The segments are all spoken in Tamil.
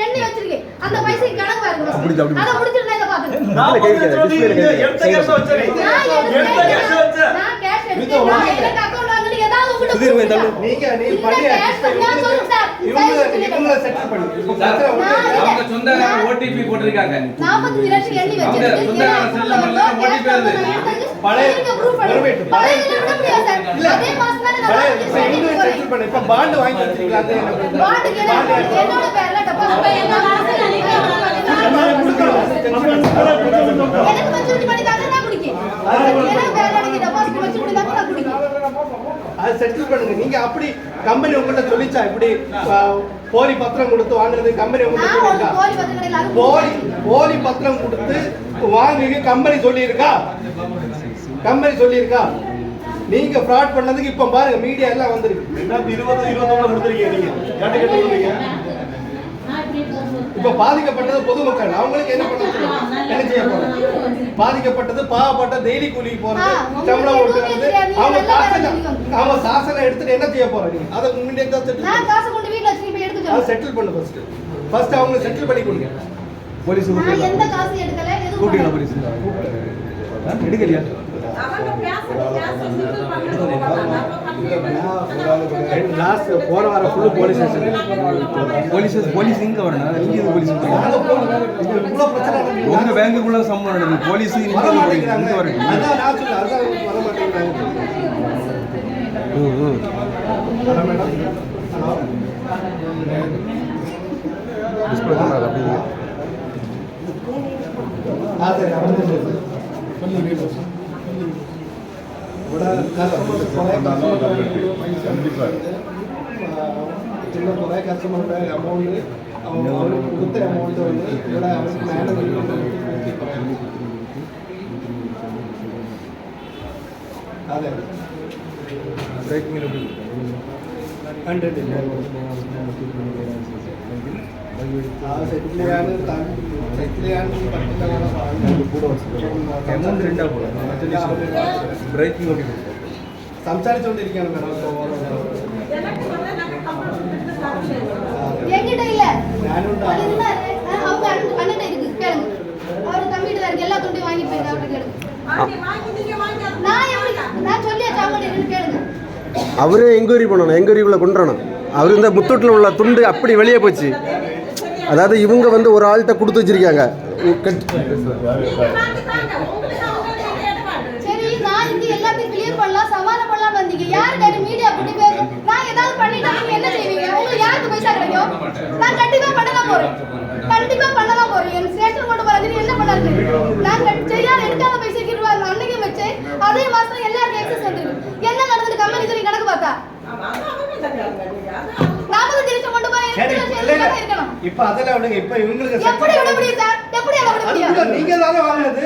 எண்ணி வச்சிருக்கேன் அந்த பைசைக்கு கணக்கு பாருங்க அத முடிச்சிட்டு இத பாத்துங்க நான் எடுத்த கேஷ் வச்சேன் நான் கேஷ் எடுத்தேன் எனக்கு அக்கவுண்ட் வாங்குறது ஏதாவது உங்களுக்கு நீ பண்ணி நான் சொல்றேன் சார் இவங்க செட்டில் பண்ணு அவங்க சொந்த ஓடிபி போட்டுருக்காங்க 45 லட்சம் எண்ணி வச்சிருக்கேன் பழைய பழைய அதே மாசம் தான நான் செட்டில் பண்ணு இப்ப பாண்ட் வாங்கி வச்சிருக்கீங்களா அது என்ன பாண்ட் என்னோட பேர்ல டெபாசிட் எனக்கு மெச்சூரிட்டி பண்ணி தாங்க நான் குடிக்கேன் எனக்கு பேர்ல டெபாசிட் மெச்சூரிட்டி தாங்க நான் குடிக்கேன் அது செட்டில் பண்ணுங்க. நீங்க அப்படி கம்பெனி உங்கள்ட்ட சொல்லிச்சா இப்படி போலி பத்திரம் கொடுத்து வாங்குறது கம்பெனி உங்கள்ட்ட சொல்லிருக்கா? போலி பத்திரம் கொடுத்து வாங்குங்க கம்பெனி சொல்லியிருக்கா? கம்பெனி சொல்லியிருக்கா? நீங்க ஃப்ராட் பண்ணதுக்கு இப்ப பாருங்க மீடியா எல்லாம் வந்திருக்கு. 20 கொடுத்துருக்கீங்க நீங்க கேட்டு கொடுத்தீங்க. இப்ப பாதிக்கப்பட்டது பொதுமக்கள் அவங்களுக்கு என்ன பண்ண என்ன செய்ய போறாங்க? பாதிக்கப்பட்டது பாவப்பட்ட டெய்லி கூலிக்கு போறது சம்பளம் ஓட்டுறது அவங்க சாசனை எடுத்துட்டு என்ன செய்ய போறாங்க? அதை முன்னாடியே தான் செட்டில் நான் காசு கொண்டு வீட்ல வச்சு போய் எடுத்து அது செட்டில் பண்ணு ஃபர்ஸ்ட் அவங்க செட்டில் பண்ணி கொடுங்க. போலீஸ் நான் எந்த காசு எடுக்கல எதுவும் கூட்டிங்களா போலீஸ் எடுக்கலையா? லாஸ்ட் போற வார ஃபுல் போலீஸ் ஸ்டேஷன் போலீஸ் இங்க வரணும் இங்க போலீஸ் உங்க பேங்குக்குள்ள சம்பளம் நடக்குது போலீஸ் இங்க வரணும் அதான் நான் சொல்ல அதான் வர மாட்டேங்கிறாங்க. டிஸ்ப்ளே பண்ணாத அப்படியே சரி அவன் சின்ன குறை கஸ்டமரோட அமௌண்ட் அவங்களுக்கு கொடுத்த அமௌண்ட் வந்து இவட அவருக்கு மேலே അതെ ബ്രേക്കിങ്ങിന് കണ്ടിട്ടില്ല സംസാരിച്ചോണ്ടിരിക്കുകയാണ് ഞാനുണ്ട് அவர் தம்பிட்டு இருக்கு எல்லா துண்டையும் வாங்கி போயிருக்க அவர்கிட்ட நான் சொல்லி கேளுங்க. அவரே என்கொயரி பண்ணணும், என்கொயரிக்குள்ள கொண்டு வரணும். அவர் இந்த முத்தூட்டில் உள்ள துண்டு அப்படி வெளியே போச்சு. அதாவது இவங்க வந்து ஒரு ஆள்கிட்ட கொடுத்து வச்சிருக்காங்க. சரி நான் இங்க எல்லாத்தையும் கிளியர் பண்ணலாம் சமாதானம் பண்ணலாம் வந்தீங்க. யாரு மீடியா போட்டு பேசு நான் ஏதாவது பண்ணிட்டா நீங்க என்ன செய்வீங்க? உங்களுக்கு யாருக்கு பைசா கிடைக்கும்? நான் கண்டிப்பா பண்ணலாம் போறேன். என் ஸ்டேஷன் கொண்டு போறது என்ன பண்ணாரு? நான் செய்யாத எடுக்காத பைசாக்கு ரூபாய் அன்னைக்கு வச்சு அதே மாசம் எல்லாருக்கும் எக்ஸஸ் வந்துருக்கு. என்ன நடந்தது கம்பெனி சொல்லி கணக்கு பார்த்தா நாம திருச்சி கொண்டு போறேன் இருக்கணும். இப்ப அதெல்லாம் விடுங்க. இப்ப இவங்களுக்கு எப்படி விட முடியும் சார்? எப்படி விட முடியும்? நீங்க தானே வாங்குனது.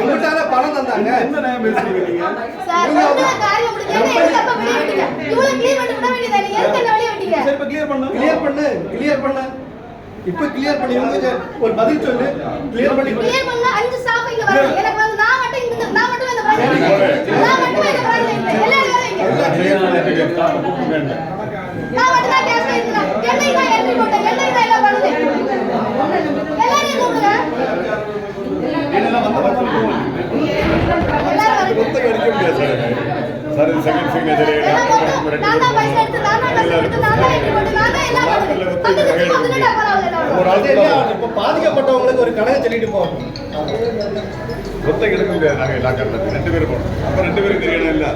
உங்கள்ட்டால பணம் தந்தாங்க. என்ன நியாயம் பேசுறீங்க நீங்க? சார் என்ன காரியம் முடிஞ்சு என்ன அப்ப வெளிய விட்டீங்க? இவ்வளவு கிளியர் பண்ணி விட வேண்டியதானே? எதுக்கு என்ன வெளிய விட்டீங்க? சரி இப்ப கிளியர் பண்ணு. இப்ப கிளியர் பண்ணி உங்களுக்கு ஒரு பதில் சொல்லு. கிளியர் பண்ண 5 ஸ்டாஃப் இங்க வராங்க. எனக்கு வந்து நான் மட்டும் இந்த பிரச்சனை நான் மட்டும் தான் கேஸ் எடுக்கிறேன். என்னை தான் என்ட்ரி போட்டேன். என்னை தான் எல்லாம் பண்ணுது. எல்லாரையும் கூப்பிடுங்க. எல்லாரும் புத்தகம் எடுக்க முடியாது சார். செகண்ட் சிக்னேச்சர் நான் தான் பைசா எடுத்து நான் தான் என்ட்ரி போட்டு நான் தான் எல்லாம் ஒரு ஆள் இப்ப பாதிக்கப்பட்டவங்களுக்கு ஒரு கணக்கு சொல்லிட்டு போறோம். புத்தகம் எடுக்க முடியாது. நாங்க எல்லா கட்டத்துல 2 பேரும் போறோம். அப்ப 2 பேரும் தெரியணும் இல்ல.